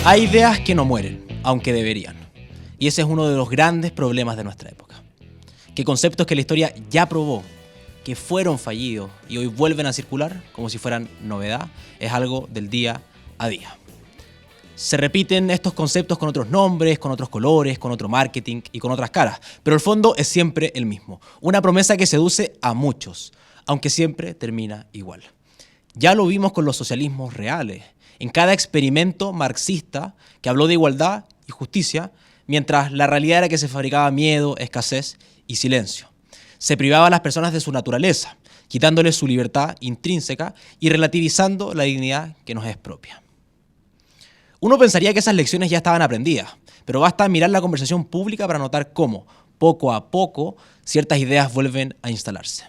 Hay ideas que no mueren, aunque deberían. Y ese es uno de los grandes problemas de nuestra época. Que conceptos que la historia ya probó, que fueron fallidos y hoy vuelven a circular como si fueran novedad, es algo del día a día. Se repiten estos conceptos con otros nombres, con otros colores, con otro marketing y con otras caras, pero el fondo es siempre el mismo. Una promesa que seduce a muchos, aunque siempre termina igual. Ya lo vimos con los socialismos reales, en cada experimento marxista que habló de igualdad y justicia, mientras la realidad era que se fabricaba miedo, escasez y silencio. Se privaba a las personas de su naturaleza, quitándoles su libertad intrínseca y relativizando la dignidad que nos es propia. Uno pensaría que esas lecciones ya estaban aprendidas, pero basta mirar la conversación pública para notar cómo, poco a poco, ciertas ideas vuelven a instalarse.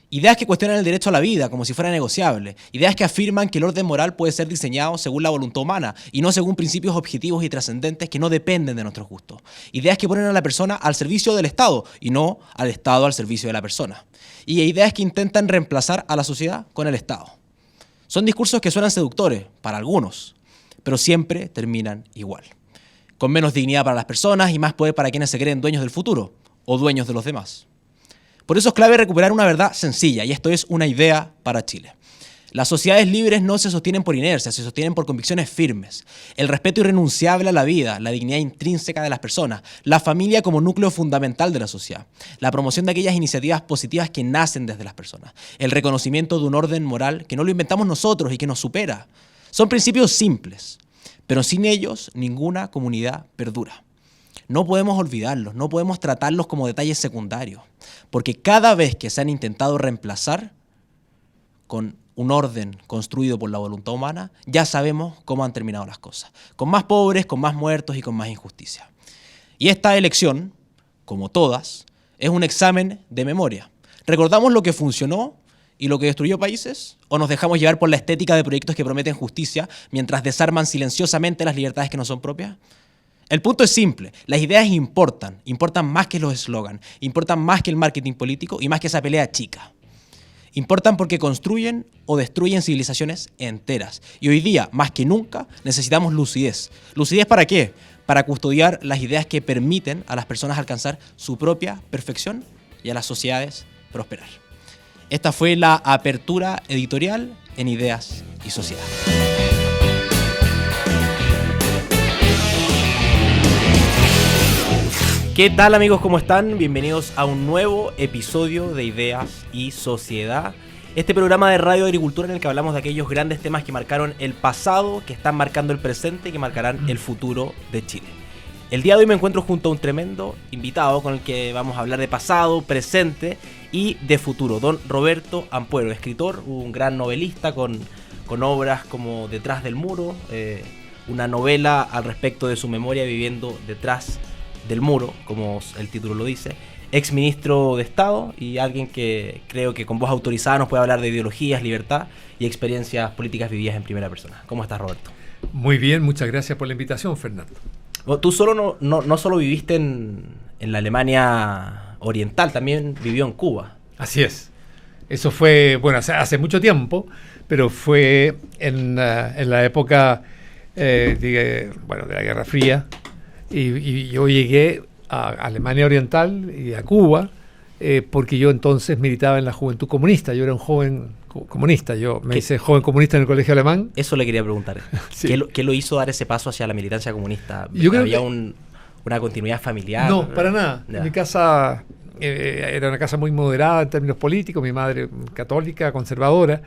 Ideas que cuestionan el derecho a la vida como si fuera negociable. Ideas que afirman que el orden moral puede ser diseñado según la voluntad humana y no según principios objetivos y trascendentes que no dependen de nuestros gustos. Ideas que ponen a la persona al servicio del Estado y no al Estado al servicio de la persona. Y ideas que intentan reemplazar a la sociedad con el Estado. Son discursos que suenan seductores para algunos, pero siempre terminan igual. Con menos dignidad para las personas y más poder para quienes se creen dueños del futuro o dueños de los demás. Por eso es clave recuperar una verdad sencilla, y esto es una idea para Chile. Las sociedades libres no se sostienen por inercia, se sostienen por convicciones firmes. El respeto irrenunciable a la vida, la dignidad intrínseca de las personas, la familia como núcleo fundamental de la sociedad, la promoción de aquellas iniciativas positivas que nacen desde las personas, el reconocimiento de un orden moral que no lo inventamos nosotros y que nos supera. Son principios simples, pero sin ellos ninguna comunidad perdura. No podemos olvidarlos, no podemos tratarlos como detalles secundarios, porque cada vez que se han intentado reemplazar con un orden construido por la voluntad humana, ya sabemos cómo han terminado las cosas, con más pobres, con más muertos y con más injusticia. Y esta elección, como todas, es un examen de memoria. ¿Recordamos lo que funcionó y lo que destruyó países? ¿O nos dejamos llevar por la estética de proyectos que prometen justicia mientras desarman silenciosamente las libertades que no son propias? El punto es simple, las ideas importan más que los eslogans, importan más que el marketing político y más que esa pelea chica. Importan porque construyen o destruyen civilizaciones enteras. Y hoy día, más que nunca, necesitamos lucidez. ¿Lucidez para qué? Para custodiar las ideas que permiten a las personas alcanzar su propia perfección y a las sociedades prosperar. Esta fue la apertura editorial en Ideas y Sociedad. ¿Qué tal, amigos? ¿Cómo están? Bienvenidos a un nuevo episodio de Ideas y Sociedad. Este programa de Radio Agricultura en el que hablamos de aquellos grandes temas que marcaron el pasado, que están marcando el presente y que marcarán el futuro de Chile. El día de hoy me encuentro junto a un tremendo invitado con el que vamos a hablar de pasado, presente y de futuro. Don Roberto Ampuero, escritor, un gran novelista con obras como Detrás del Muro, una novela al respecto de su memoria viviendo detrás del muro, como el título lo dice, exministro de Estado y alguien que creo que con voz autorizada nos puede hablar de ideologías, libertad y experiencias políticas vividas en primera persona. ¿Cómo estás, Roberto? Muy bien, muchas gracias por la invitación, Fernando. Tú solo no solo viviste en la Alemania Oriental, también vivió en Cuba. Así es. Eso fue, bueno, hace mucho tiempo, pero fue en la época de la Guerra Fría. Y yo llegué a Alemania Oriental y a Cuba porque yo entonces militaba en la Juventud Comunista. Yo era un joven comunista. Yo me hice joven comunista en el colegio alemán. Eso le quería preguntar. Sí. ¿Qué lo hizo dar ese paso hacia la militancia comunista? ¿Había una continuidad familiar? No, para nada. Ya. Mi casa era una casa muy moderada en términos políticos. Mi madre católica, conservadora.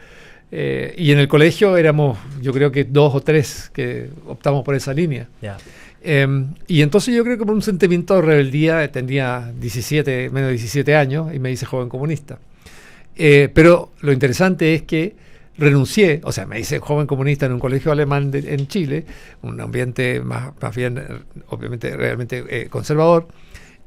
Y en el colegio éramos, yo creo que 2 o 3 que optamos por esa línea. Ya. Y entonces yo creo que por un sentimiento de rebeldía tenía menos de 17 años y me hice joven comunista. Pero lo interesante es que renuncié, o sea, me hice joven comunista en un colegio alemán en Chile, un ambiente más bien, obviamente, realmente conservador,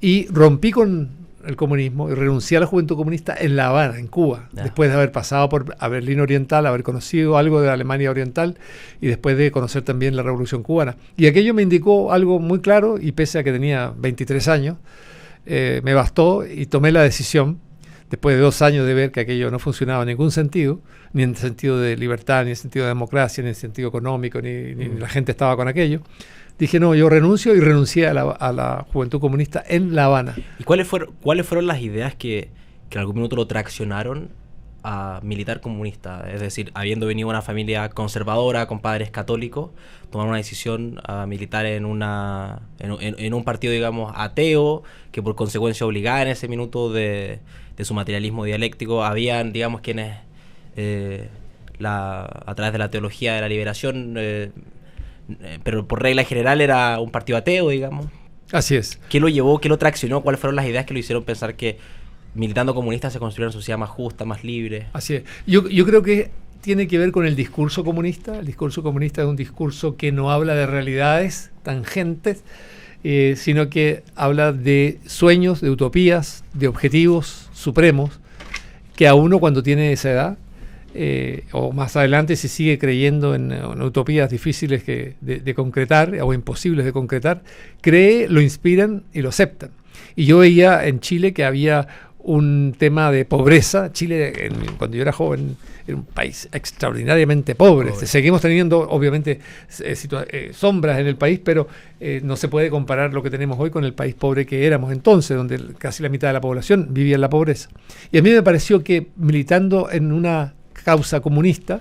y rompí con el comunismo y renuncié a la Juventud Comunista en La Habana, en Cuba, después de haber pasado por Berlín Oriental, haber conocido algo de la Alemania Oriental y después de conocer también la Revolución Cubana. Y aquello me indicó algo muy claro y pese a que tenía 23 años, me bastó y tomé la decisión después de 2 años de ver que aquello no funcionaba en ningún sentido, ni en el sentido de libertad, ni en el sentido de democracia, ni en el sentido económico, ni la gente estaba con aquello, dije, no, yo renuncio, y renuncié a la Juventud Comunista en La Habana. ¿Y cuáles fueron las ideas que en algún minuto lo traccionaron a militar comunista? Es decir, habiendo venido de una familia conservadora, con padres católicos, tomar una decisión a militar en un partido, digamos, ateo, que por consecuencia obligaba en ese minuto de su materialismo dialéctico. Habían, digamos, quienes a través de la teología de la liberación, pero por regla general era un partido ateo, digamos. Así es. ¿Qué lo llevó, qué lo traccionó? ¿Cuáles fueron las ideas que lo hicieron pensar que militando comunista se construyera una sociedad más justa, más libre? Así es. Yo creo que tiene que ver con el discurso comunista. El discurso comunista es un discurso que no habla de realidades tangentes, sino que habla de sueños, de utopías, de objetivos supremos, que a uno cuando tiene esa edad, o más adelante si sigue creyendo en utopías difíciles de concretar o imposibles de concretar, cree, lo inspiran y lo aceptan. Y yo veía en Chile que había un tema de pobreza. Chile, cuando yo era joven, era un país extraordinariamente pobre. Seguimos teniendo, obviamente, sombras en el país, pero no se puede comparar lo que tenemos hoy con el país pobre que éramos entonces, donde casi la mitad de la población vivía en la pobreza. Y a mí me pareció que militando en una causa comunista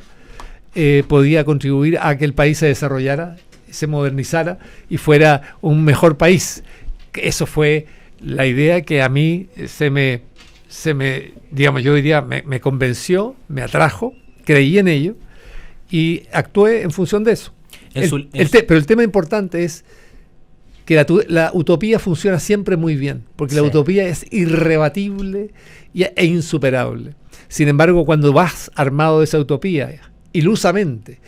podía contribuir a que el país se desarrollara, se modernizara y fuera un mejor país. Eso fue la idea que a mí digamos, yo diría, me convenció, me atrajo, creí en ello y actué en función de eso. Pero el tema importante es que la utopía funciona siempre muy bien, porque la utopía es irrebatible e insuperable. Sin embargo, cuando vas armado de esa utopía, ilusamente,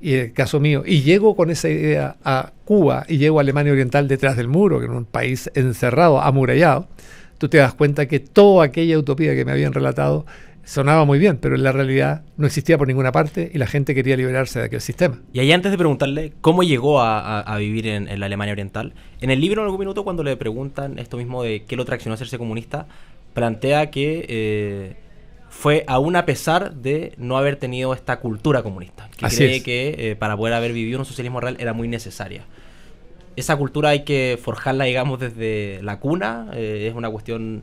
y en el caso mío, y llego con esa idea a Cuba y llego a Alemania Oriental detrás del muro, que era un país encerrado, amurallado, tú te das cuenta que toda aquella utopía que me habían relatado sonaba muy bien, pero en la realidad no existía por ninguna parte y la gente quería liberarse de aquel sistema. Y ahí, antes de preguntarle cómo llegó a vivir en la Alemania Oriental, en el libro en algún minuto cuando le preguntan esto mismo de qué lo traccionó a hacerse comunista, plantea que fue aún a pesar de no haber tenido esta cultura comunista, que Así cree es. que para poder haber vivido un socialismo real era muy necesaria. Esa cultura hay que forjarla, digamos, desde la cuna. Es una cuestión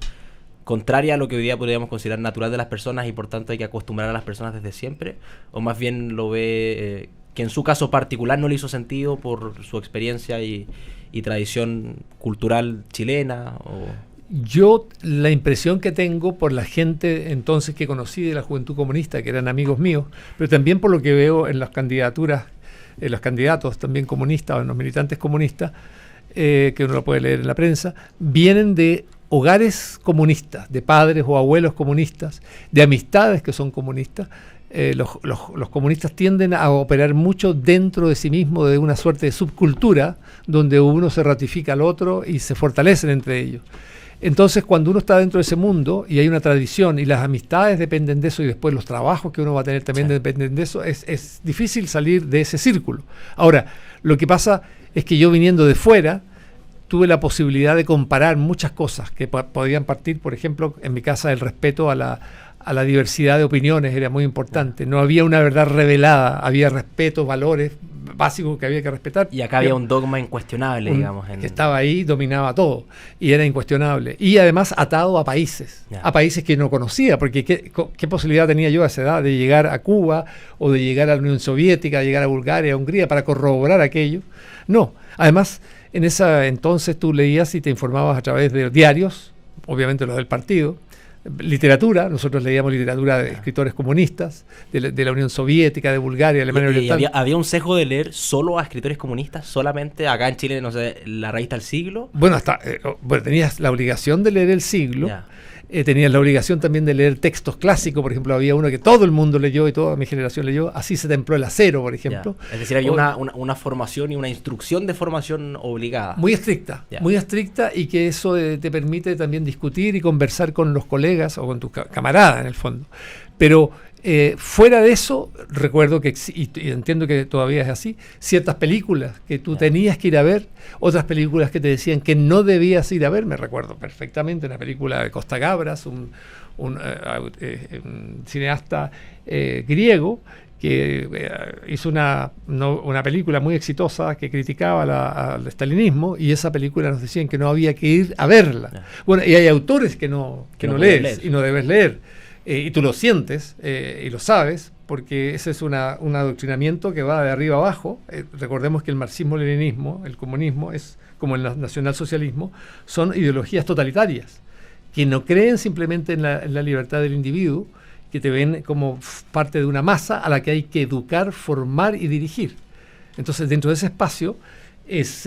contraria a lo que hoy día podríamos considerar natural de las personas y por tanto hay que acostumbrar a las personas desde siempre, o más bien lo ve que en su caso particular no le hizo sentido por su experiencia y tradición cultural chilena. Yo la impresión que tengo por la gente entonces que conocí de la Juventud Comunista, que eran amigos míos, pero también por lo que veo en las candidaturas, en los candidatos también comunistas o en los militantes comunistas, que uno lo puede leer en la prensa, vienen de hogares comunistas, de padres o abuelos comunistas, de amistades que son comunistas. Los comunistas tienden a operar mucho dentro de sí mismos, de una suerte de subcultura, donde uno se ratifica al otro y se fortalecen entre ellos. Entonces, cuando uno está dentro de ese mundo y hay una tradición y las amistades dependen de eso y después los trabajos que uno va a tener también dependen de eso, es difícil salir de ese círculo. Ahora, lo que pasa es que yo viniendo de fuera, tuve la posibilidad de comparar muchas cosas que podían partir, por ejemplo, en mi casa el respeto a la diversidad de opiniones era muy importante. No había una verdad revelada, había respeto, valores básicos que había que respetar. Y acá había un dogma incuestionable, digamos. Que estaba ahí, dominaba todo, y era incuestionable. Y además atado a países que no conocía, porque ¿qué posibilidad tenía yo a esa edad de llegar a Cuba, o de llegar a la Unión Soviética, de llegar a Bulgaria, a Hungría, para corroborar aquello? No. Además, en esa entonces tú leías y te informabas a través de diarios, obviamente los del partido, literatura, nosotros leíamos literatura de escritores comunistas, de la Unión Soviética, de Bulgaria, Alemania Oriental. ¿Y había un sesgo de leer solo a escritores comunistas? Solamente acá en Chile, no sé, la revista El Siglo. Bueno, tenías la obligación de leer El Siglo. Tenías la obligación también de leer textos clásicos. Por ejemplo, había uno que todo el mundo leyó y toda mi generación leyó. Así se templó el acero, por ejemplo. Es decir, había una formación y una instrucción de formación obligada. Muy estricta, y que eso te permite también discutir y conversar con los colegas o con tus camaradas, en el fondo. Pero fuera de eso, recuerdo que, y entiendo que todavía es así, ciertas películas que tú tenías que ir a ver, otras películas que te decían que no debías ir a ver. Me recuerdo perfectamente una película de Costa Gabras, un cineasta griego que hizo una película muy exitosa que criticaba al estalinismo, y esa película nos decían que no había que ir a verla. Yeah. Bueno, y hay autores que no lees y no debes leer, y tú lo sientes y lo sabes, porque ese es un adoctrinamiento que va de arriba abajo. Recordemos que el marxismo-leninismo, el comunismo, es como el nacionalsocialismo, son ideologías totalitarias, que no creen simplemente en la libertad del individuo, que te ven como parte de una masa a la que hay que educar, formar y dirigir. Entonces, dentro de ese espacio es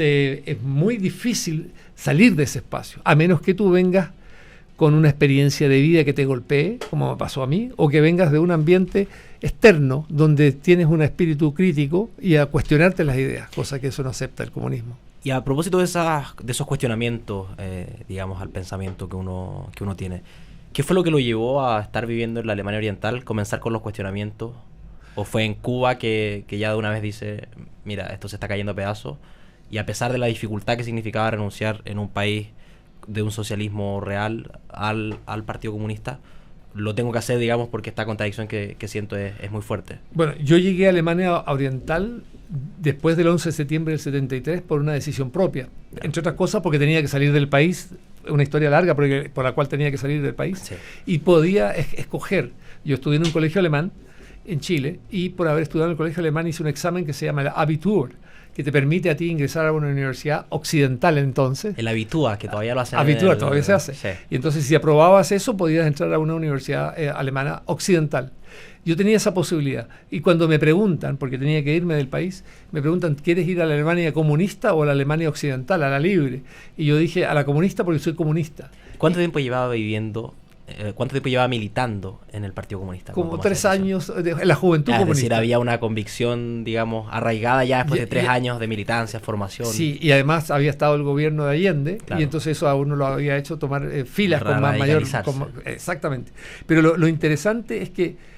muy difícil salir de ese espacio, a menos que tú vengas con una experiencia de vida que te golpee, como me pasó a mí, o que vengas de un ambiente externo donde tienes un espíritu crítico y a cuestionarte las ideas, cosa que eso no acepta el comunismo. Y a propósito de esos cuestionamientos, digamos, al pensamiento que uno tiene, ¿qué fue lo que lo llevó a estar viviendo en la Alemania Oriental, comenzar con los cuestionamientos? ¿O fue en Cuba que ya de una vez dice, mira, esto se está cayendo a pedazos, y a pesar de la dificultad que significaba renunciar en un país de un socialismo real al Partido Comunista, lo tengo que hacer, digamos, porque esta contradicción que siento es muy fuerte? Bueno, yo llegué a Alemania Oriental después del 11 de septiembre del 73 por una decisión propia, entre otras cosas porque tenía que salir del país, una historia larga por la cual tenía que salir del país, sí. Y podía escoger. Yo estudié en un colegio alemán en Chile, y por haber estudiado en el colegio alemán hice un examen que se llama el Abitur, que te permite a ti ingresar a una universidad occidental entonces. El Abitur, que todavía lo hacen. Abitur, todavía se hace. Sí. Y entonces si aprobabas eso, podías entrar a una universidad alemana occidental. Yo tenía esa posibilidad. Y cuando me preguntan, porque tenía que irme del país, me preguntan, ¿quieres ir a la Alemania comunista o a la Alemania occidental, a la libre? Y yo dije, a la comunista porque soy comunista. ¿Cuánto tiempo llevaba militando en el Partido Comunista? Como 3 años en la juventud comunista. Es decir, había una convicción, digamos, arraigada ya después de 3 años de militancia, formación. Sí, y además había estado el gobierno de Allende, claro. Y entonces eso a uno lo había hecho tomar filas con más mayor... exactamente. Pero lo interesante es que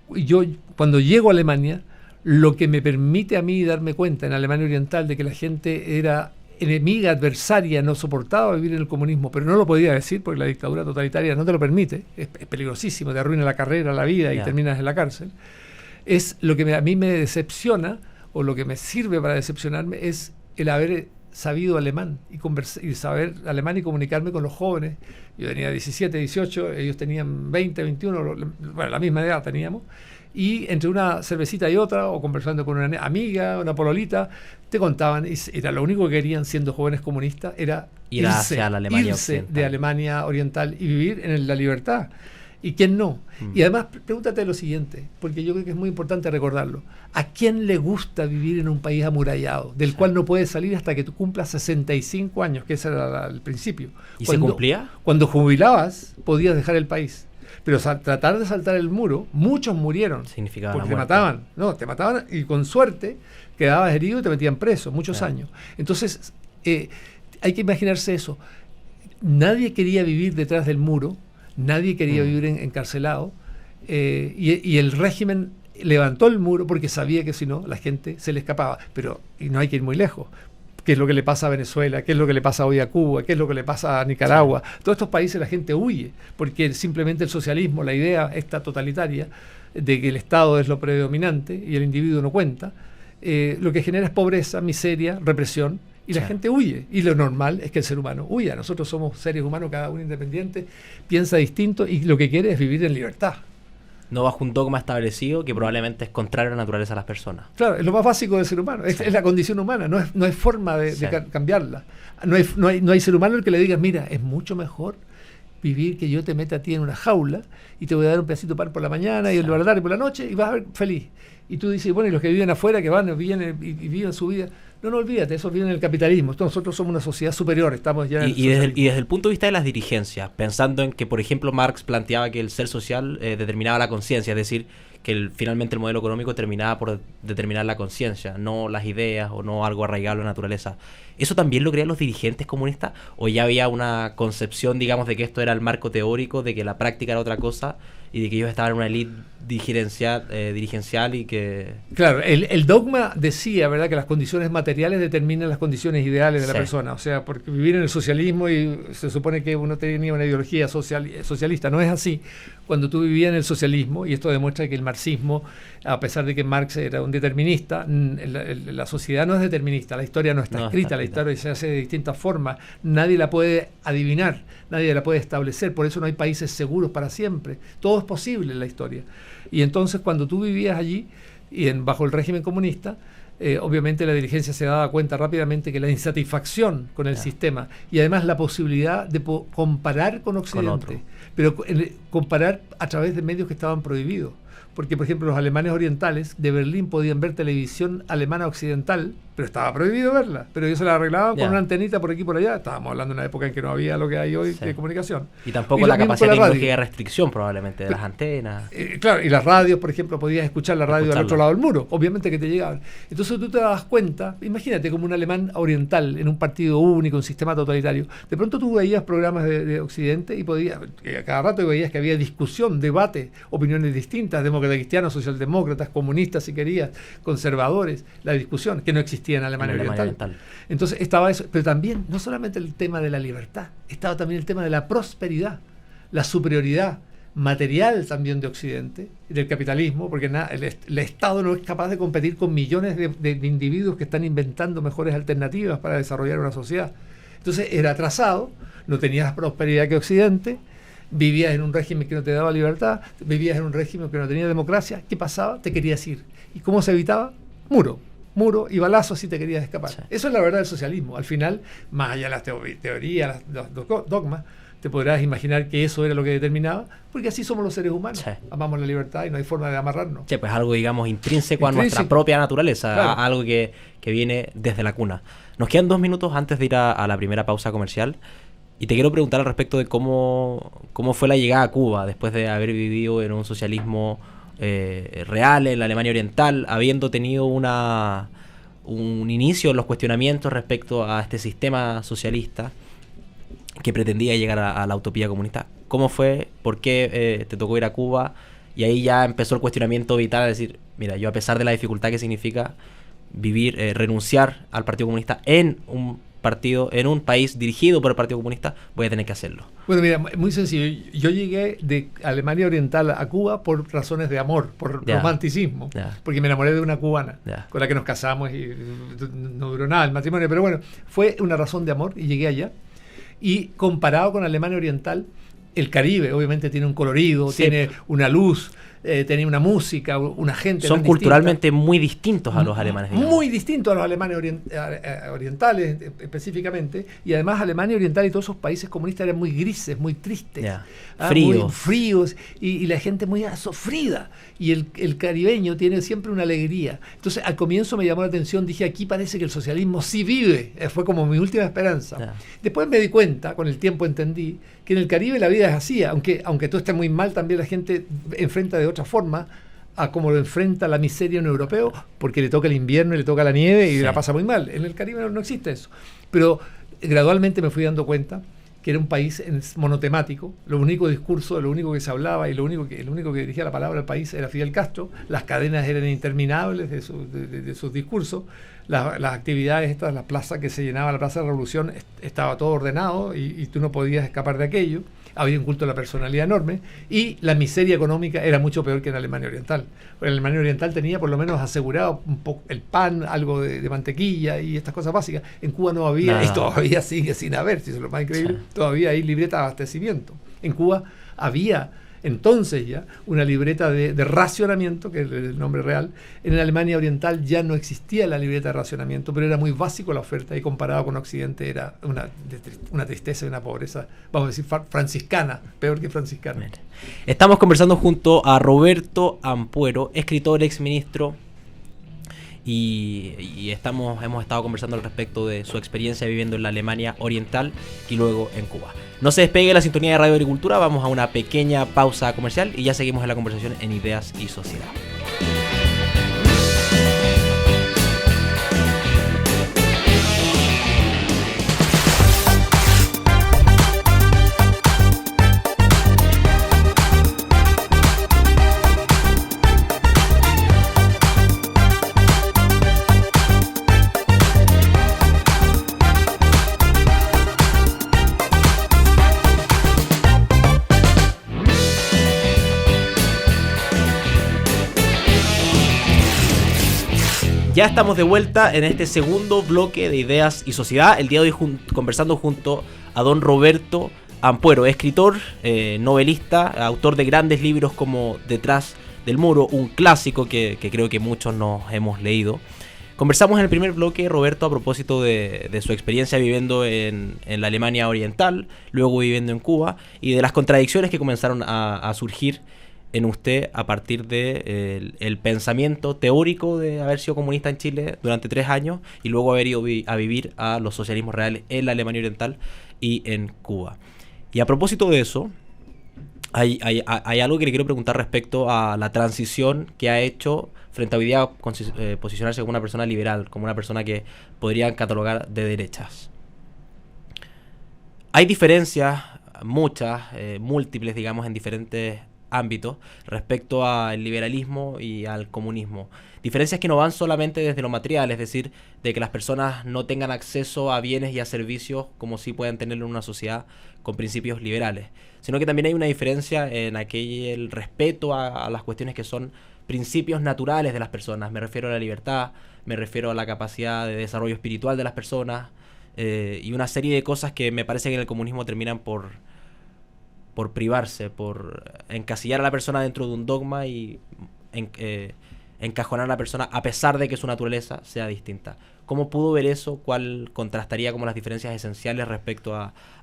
yo, cuando llego a Alemania, lo que me permite a mí darme cuenta en Alemania Oriental de que la gente era enemiga, adversaria, no soportaba vivir en el comunismo, pero no lo podía decir porque la dictadura totalitaria no te lo permite, es peligrosísimo, te arruina la carrera, la vida, y terminas en la cárcel. Es lo que a mí me decepciona, o lo que me sirve para decepcionarme, es el haber sabido alemán y saber alemán y comunicarme con los jóvenes. Yo tenía 17, 18, ellos tenían 20, 21, bueno, la misma edad teníamos, y entre una cervecita y otra, o conversando con una amiga, una pololita, te contaban, y era lo único que querían siendo jóvenes comunistas, era irse de Alemania Oriental y vivir en la libertad. ¿Y quién no? Y además, pregúntate lo siguiente, porque yo creo que es muy importante recordarlo. ¿A quién le gusta vivir en un país amurallado, del cual no puedes salir hasta que tú cumplas 65 años, que ese era el principio? ¿Y se cumplía? Cuando jubilabas, podías dejar el país. Pero tratar de saltar el muro, muchos murieron. Significaba porque la te mataban. No, te mataban y con suerte quedabas herido y te metían preso muchos años. Entonces, hay que imaginarse eso. Nadie quería vivir detrás del muro. Nadie quería vivir encarcelado, y el régimen levantó el muro porque sabía que si no, la gente se le escapaba. Pero y no hay que ir muy lejos. ¿Qué es lo que le pasa a Venezuela? ¿Qué es lo que le pasa hoy a Cuba? ¿Qué es lo que le pasa a Nicaragua? Todos estos países la gente huye, porque simplemente el socialismo, la idea esta totalitaria de que el Estado es lo predominante y el individuo no cuenta, lo que genera es pobreza, miseria, represión. Y la gente huye, y lo normal es que el ser humano huya. Nosotros somos seres humanos, cada uno independiente, piensa distinto y lo que quiere es vivir en libertad. No bajo un dogma establecido que probablemente es contrario a la naturaleza de las personas. Claro, es lo más básico del ser humano, es la condición humana, no hay forma de cambiarla. No hay ser humano el que le diga, mira, es mucho mejor vivir que yo te meta a ti en una jaula y te voy a dar un pedacito de pan por la mañana y el verdad por la noche y vas a ver feliz. Y tú dices, bueno, y los que viven afuera, que van, vienen y viven su vida. No olvídate, esos viven en el capitalismo. Nosotros somos una sociedad superior, estamos ya y desde el punto de vista de las dirigencias, pensando en que, por ejemplo, Marx planteaba que el ser social determinaba la conciencia, es decir, finalmente el modelo económico terminaba por determinar la conciencia, no las ideas o no algo arraigado a la naturaleza. ¿Eso también lo creían los dirigentes comunistas? ¿O ya había una concepción, digamos, de que esto era el marco teórico, de que la práctica era otra cosa y de que ellos estaban en una élite dirigencial y que... Claro, el dogma decía, ¿verdad?, que las condiciones materiales determinan las condiciones ideales de la Sí. persona. O sea, porque vivir en el socialismo y se supone que uno tenía una ideología socialista. No es así. Cuando tú vivías en el socialismo, y esto demuestra que el marxismo, a pesar de que Marx era un determinista, la sociedad no es determinista, la historia no está escrita, la historia se hace de distintas formas, nadie la puede adivinar, nadie la puede establecer, por eso no hay países seguros para siempre, todo es posible en la historia. Y entonces cuando tú vivías allí, y bajo el régimen comunista, obviamente la dirigencia se daba cuenta rápidamente que la insatisfacción con el sistema y además la posibilidad de comparar con Occidente, pero comparar a través de medios que estaban prohibidos. Porque, por ejemplo, los alemanes orientales de Berlín podían ver televisión alemana occidental, pero estaba prohibido verla. Pero ellos se la arreglaban con una antenita por aquí y por allá. Estábamos hablando de una época en que no había lo que hay hoy de comunicación. Y tampoco la capacidad tecnológica de restricción, probablemente, de las antenas. Claro, y las radios, por ejemplo, podías escuchar la radio al otro lado del muro. Obviamente que te llegaban. Entonces tú te dabas cuenta, imagínate como un alemán oriental en un partido único, un sistema totalitario. De pronto tú veías programas de Occidente y podías, a cada rato veías que había discusión, debate, opiniones distintas, cristianos, socialdemócratas, comunistas, si querías, conservadores, la discusión, que no existía en Alemania Oriental. Entonces estaba eso, pero también, no solamente el tema de la libertad, estaba también el tema de la prosperidad, la superioridad material también de Occidente, del capitalismo, porque el Estado no es capaz de competir con millones de individuos que están inventando mejores alternativas para desarrollar una sociedad. Entonces era atrasado, no tenías prosperidad que Occidente, vivías en un régimen que no te daba libertad, vivías en un régimen que no tenía democracia. ¿Qué pasaba? Te querías ir. ¿Y cómo se evitaba? Muro y balazos si te querías escapar. Sí. Eso es la verdad del socialismo. Al final, más allá de las teorías, los dogmas, te podrás imaginar que eso era lo que determinaba, porque así somos los seres humanos. Sí. Amamos la libertad y no hay forma de amarrarnos. Sí, pues algo, digamos, intrínseco a nuestra propia naturaleza, claro. Algo que viene desde la cuna. Nos quedan 2 minutos antes de ir a la primera pausa comercial. Y te quiero preguntar al respecto de cómo fue la llegada a Cuba después de haber vivido en un socialismo real en la Alemania Oriental, habiendo tenido un inicio en los cuestionamientos respecto a este sistema socialista que pretendía llegar a la utopía comunista. ¿Cómo fue? ¿Por qué te tocó ir a Cuba? Y ahí ya empezó el cuestionamiento vital a decir, mira, yo a pesar de la dificultad que significa vivir, renunciar al Partido Comunista en un país dirigido por el Partido Comunista, voy a tener que hacerlo. Bueno, mira, muy sencillo. Yo llegué de Alemania Oriental a Cuba por razones de amor, por romanticismo, porque me enamoré de una cubana con la que nos casamos y no duró nada el matrimonio, pero bueno, fue una razón de amor y llegué allá. Y comparado con Alemania Oriental, el Caribe obviamente tiene un colorido, tiene una luz, tenía una música, una gente. Son culturalmente muy distintos a los alemanes. Digamos. Muy distintos a los alemanes orientales específicamente. Y además Alemania Oriental y todos esos países comunistas eran muy grises, muy tristes. Muy fríos y la gente muy sofrida. Y el caribeño tiene siempre una alegría. Entonces al comienzo me llamó la atención, dije, aquí parece que el socialismo sí vive. Fue como mi última esperanza. Después me di cuenta, con el tiempo entendí, que en el Caribe la vida es así. Aunque tú estés muy mal, también la gente enfrenta de otra forma a como lo enfrenta la miseria en un europeo, porque le toca el invierno y le toca la nieve y la pasa muy mal. En el Caribe no existe eso. Pero gradualmente me fui dando cuenta que era un país monotemático, lo único discurso, lo único que se hablaba y el único que dirigía la palabra al país era Fidel Castro. Las cadenas eran interminables de sus discursos. Las actividades estas, la plaza que se llenaba, la Plaza de la Revolución, estaba todo ordenado y tú no podías escapar de aquello. Había un culto a la personalidad enorme y la miseria económica era mucho peor que en Alemania Oriental. En Alemania Oriental tenía por lo menos asegurado un poco el pan, algo de mantequilla y estas cosas básicas. En Cuba no había, y todavía sigue sin haber, si eso es lo más increíble, todavía hay libreta de abastecimiento. En Cuba había entonces ya una libreta de racionamiento, que es el nombre real. En Alemania Oriental ya no existía la libreta de racionamiento, pero era muy básico la oferta y comparado con Occidente era una tristeza y una pobreza, vamos a decir, franciscana, peor que franciscana. Estamos conversando junto a Roberto Ampuero, escritor, exministro y hemos estado conversando al respecto de su experiencia viviendo en la Alemania Oriental y luego en Cuba. No se despegue la sintonía de Radio Agricultura, vamos a una pequeña pausa comercial y ya seguimos en la conversación en Ideas y Sociedad. Ya estamos de vuelta en este segundo bloque de Ideas y Sociedad. El día de hoy conversando junto a don Roberto Ampuero, escritor, novelista, autor de grandes libros como Detrás del Muro, un clásico que creo que muchos nos hemos leído. Conversamos en el primer bloque, Roberto, a propósito de su experiencia viviendo en la Alemania Oriental, luego viviendo en Cuba, y de las contradicciones que comenzaron a surgir en usted a partir de el pensamiento teórico de haber sido comunista en Chile durante 3 años y luego haber ido a vivir a los socialismos reales en la Alemania Oriental y en Cuba. Y a propósito de eso, hay algo que le quiero preguntar respecto a la transición que ha hecho frente a hoy día posicionarse como una persona liberal, como una persona que podrían catalogar de derechas. Hay diferencias, muchas, múltiples, digamos, en diferentes ámbitos respecto al liberalismo y al comunismo. Diferencias que no van solamente desde lo material, es decir, de que las personas no tengan acceso a bienes y a servicios como sí pueden tenerlo en una sociedad con principios liberales, sino que también hay una diferencia en el respeto a las cuestiones que son principios naturales de las personas. Me refiero a la libertad, me refiero a la capacidad de desarrollo espiritual de las personas y una serie de cosas que me parece que en el comunismo terminan por privarse, por encasillar a la persona dentro de un dogma y encajonar a la persona a pesar de que su naturaleza sea distinta. ¿Cómo pudo ver eso? ¿Cuál contrastaría como las diferencias esenciales respecto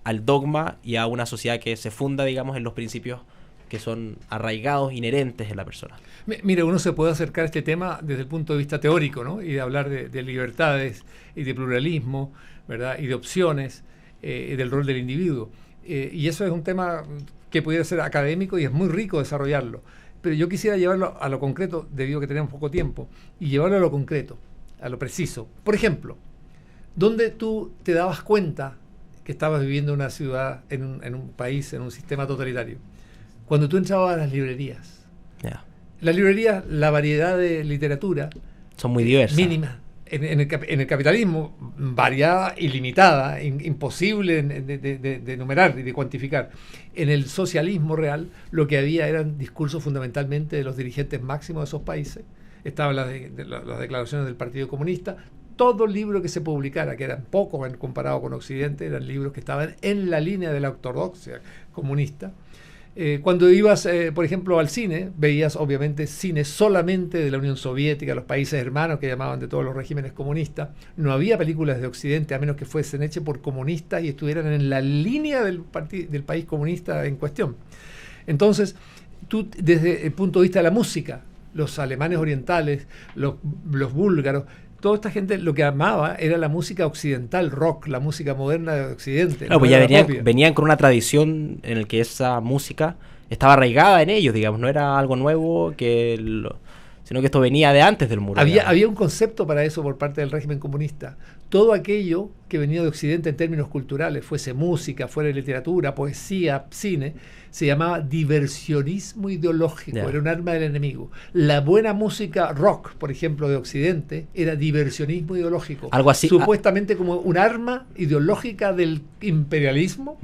al dogma y a una sociedad que se funda, digamos, en los principios que son arraigados, inherentes en la persona? Mire, uno se puede acercar a este tema desde el punto de vista teórico, ¿no? Y de hablar de libertades y de pluralismo, ¿verdad? Y de opciones, y del rol del individuo. Y eso es un tema que pudiera ser académico y es muy rico desarrollarlo. Pero yo quisiera llevarlo a lo concreto, debido a que tenemos poco tiempo, y llevarlo a lo concreto, a lo preciso. Por ejemplo, ¿dónde tú te dabas cuenta que estabas viviendo en una ciudad, en un país, en un sistema totalitario? Cuando tú entrabas a las librerías. Yeah. Las librerías, la variedad de literatura son muy diversas. Mínima. En el capitalismo, variada, ilimitada, imposible de enumerar y de cuantificar. En el socialismo real, lo que había eran discursos fundamentalmente de los dirigentes máximos de esos países. Estaban las declaraciones del Partido Comunista. Todo libro que se publicara, que eran pocos comparado con Occidente, eran libros que estaban en la línea de la ortodoxia comunista. Cuando ibas, por ejemplo, al cine, veías obviamente cine solamente de la Unión Soviética, los países hermanos que llamaban de todos los regímenes comunistas. No había películas de Occidente a menos que fuesen hechas por comunistas y estuvieran en la línea del país comunista en cuestión. Entonces, tú desde el punto de vista de la música, los alemanes orientales, los búlgaros, toda esta gente lo que amaba era la música occidental, rock, la música moderna de Occidente. Claro, pues ya venían con una tradición en la que esa música estaba arraigada en ellos, digamos, no era algo nuevo, sino que esto venía de antes del muro. Había un concepto para eso por parte del régimen comunista. Todo aquello que venía de Occidente en términos culturales, fuese música, fuera literatura, poesía, cine, se llamaba diversionismo ideológico, era un arma del enemigo. La buena música rock, por ejemplo, de Occidente, era diversionismo ideológico. Algo así. Supuestamente como un arma ideológica del imperialismo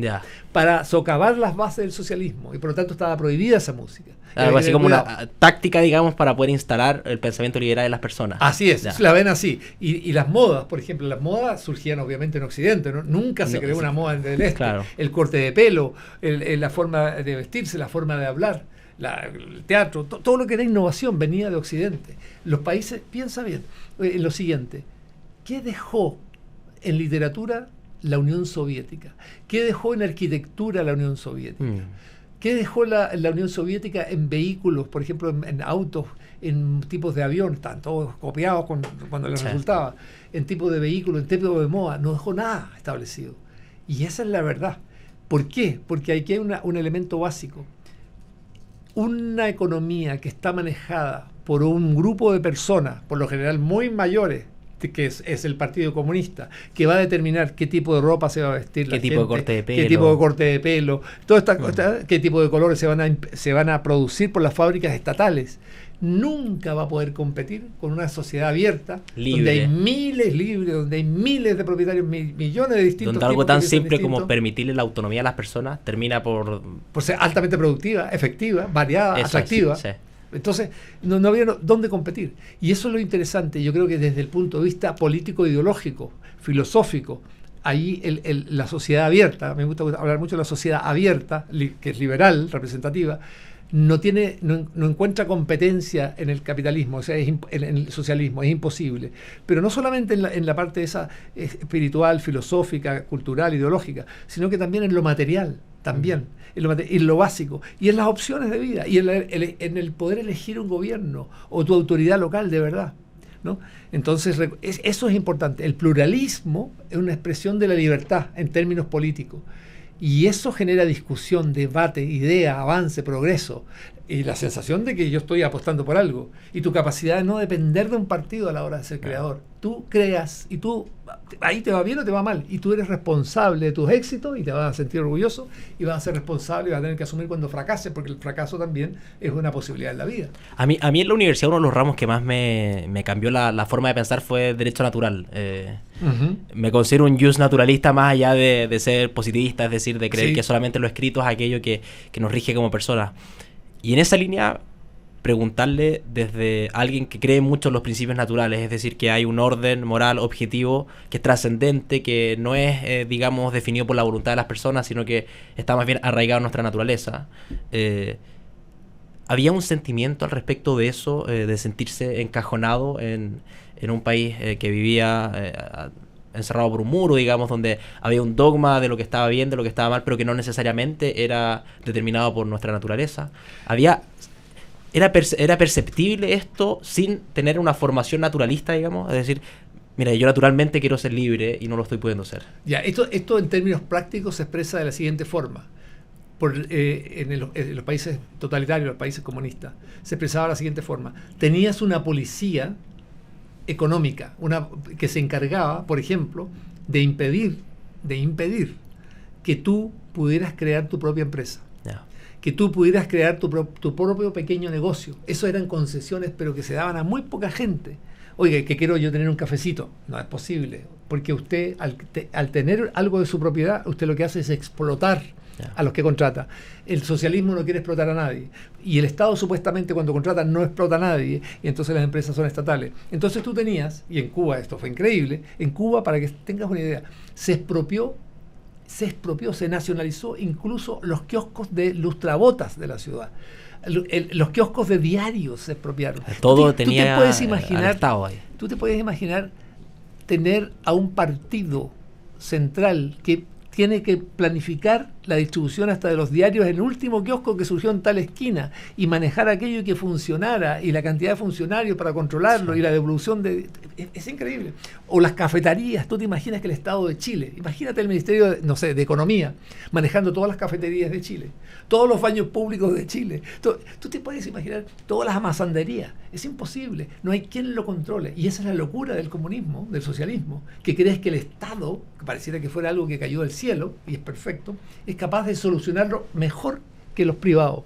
para socavar las bases del socialismo. Y por lo tanto estaba prohibida esa música. Algo así como una táctica, digamos, para poder instalar el pensamiento liberal en las personas. Así es, la ven así. Y las modas, por ejemplo, las modas surgían obviamente en Occidente, ¿no? Nunca se creó una moda en el este. Claro. El corte de pelo, la forma de vestirse, la forma de hablar, el teatro, todo lo que era innovación venía de Occidente. Los países, piensa bien, en lo siguiente, ¿qué dejó en literatura la Unión Soviética? ¿Qué dejó en arquitectura la Unión Soviética? ¿Qué dejó la Unión Soviética en vehículos, por ejemplo, en autos, en tipos de avión? Estaban todos copiados cuando les resultaba. En tipos de vehículos, en tipos de moda. No dejó nada establecido. Y esa es la verdad. ¿Por qué? Porque aquí hay un elemento básico. Una economía que está manejada por un grupo de personas, por lo general muy mayores, que es el Partido Comunista, que va a determinar qué tipo de ropa se va a vestir, qué tipo de corte de pelo, qué tipo de corte de pelo, todas estas cosas, qué tipo de colores se van a producir por las fábricas estatales. Nunca va a poder competir con una sociedad abierta, libre, donde hay miles libres, donde hay miles de propietarios, millones de distintos donde algo tan simple como permitirle la autonomía a las personas termina por ser altamente productiva, efectiva, variada, atractiva. Sí. Entonces, no había dónde competir. Y eso es lo interesante, yo creo que desde el punto de vista político-ideológico, filosófico, ahí la sociedad abierta, me gusta hablar mucho de la sociedad abierta, que es liberal, representativa, no encuentra competencia en el capitalismo, o sea, en el socialismo, es imposible. Pero no solamente en la parte esa espiritual, filosófica, cultural, ideológica, sino que también en lo material, en lo básico, y en las opciones de vida, y en el poder elegir un gobierno o tu autoridad local de verdad, ¿no? Entonces, eso es importante. El pluralismo es una expresión de la libertad en términos políticos. Y eso genera discusión, debate, idea, avance, progreso. Y la sensación de que yo estoy apostando por algo. Y tu capacidad de no depender de un partido a la hora de ser creador. Tú creas y ahí te va bien o te va mal. Y tú eres responsable de tus éxitos y te vas a sentir orgulloso y vas a ser responsable y vas a tener que asumir cuando fracases, porque el fracaso también es una posibilidad en la vida. A mí en la universidad uno de los ramos que más me cambió la forma de pensar fue Derecho Natural. Me considero un jus naturalista más allá de ser positivista, es decir, de creer que solamente lo escrito es aquello que nos rige como personas. Y en esa línea, preguntarle desde alguien que cree mucho en los principios naturales, es decir, que hay un orden moral objetivo que es trascendente, que no es, digamos, definido por la voluntad de las personas, sino que está más bien arraigado en nuestra naturaleza. ¿Había un sentimiento al respecto de eso, de sentirse encajonado en un país que vivía encerrado por un muro, digamos, donde había un dogma de lo que estaba bien, de lo que estaba mal, pero que no necesariamente era determinado por nuestra naturaleza? ¿Era perceptible esto sin tener una formación naturalista, digamos? Es decir, mira, yo naturalmente quiero ser libre y no lo estoy pudiendo ser. Ya, esto en términos prácticos se expresa de la siguiente forma. En los países totalitarios, los países comunistas, se expresaba de la siguiente forma. Tenías una policía económica, que se encargaba, por ejemplo, de impedir que tú pudieras crear tu propia empresa, que tú pudieras crear tu propio pequeño negocio. Eso eran concesiones, pero que se daban a muy poca gente. Oiga, que quiero yo tener un cafecito. No es posible, porque usted, al tener algo de su propiedad, usted lo que hace es explotar a los que contrata. El socialismo no quiere explotar a nadie. Y el Estado supuestamente cuando contrata no explota a nadie, y entonces las empresas son estatales. Entonces tú tenías, y en Cuba esto fue increíble, en Cuba, para que tengas una idea, se expropió, se nacionalizó incluso los kioscos de lustrabotas de la ciudad. Los kioscos de diarios se expropiaron. Todo tenía tú te puedes imaginar, al Estado ahí. Tú te puedes imaginar tener a un partido central que tiene que planificar la distribución hasta de los diarios en el último kiosco que surgió en tal esquina y manejar aquello y que funcionara y la cantidad de funcionarios para controlarlo y la devolución es increíble. O las cafeterías, tú te imaginas que el Estado de Chile, imagínate el Ministerio de Economía manejando todas las cafeterías de Chile, todos los baños públicos de Chile. Tú te puedes imaginar todas las amasanderías. Es imposible, no hay quien lo controle. Y esa es la locura del comunismo, del socialismo, que crees que el Estado, que pareciera que fuera algo que cayó del cielo y es perfecto, es capaz de solucionarlo mejor que los privados.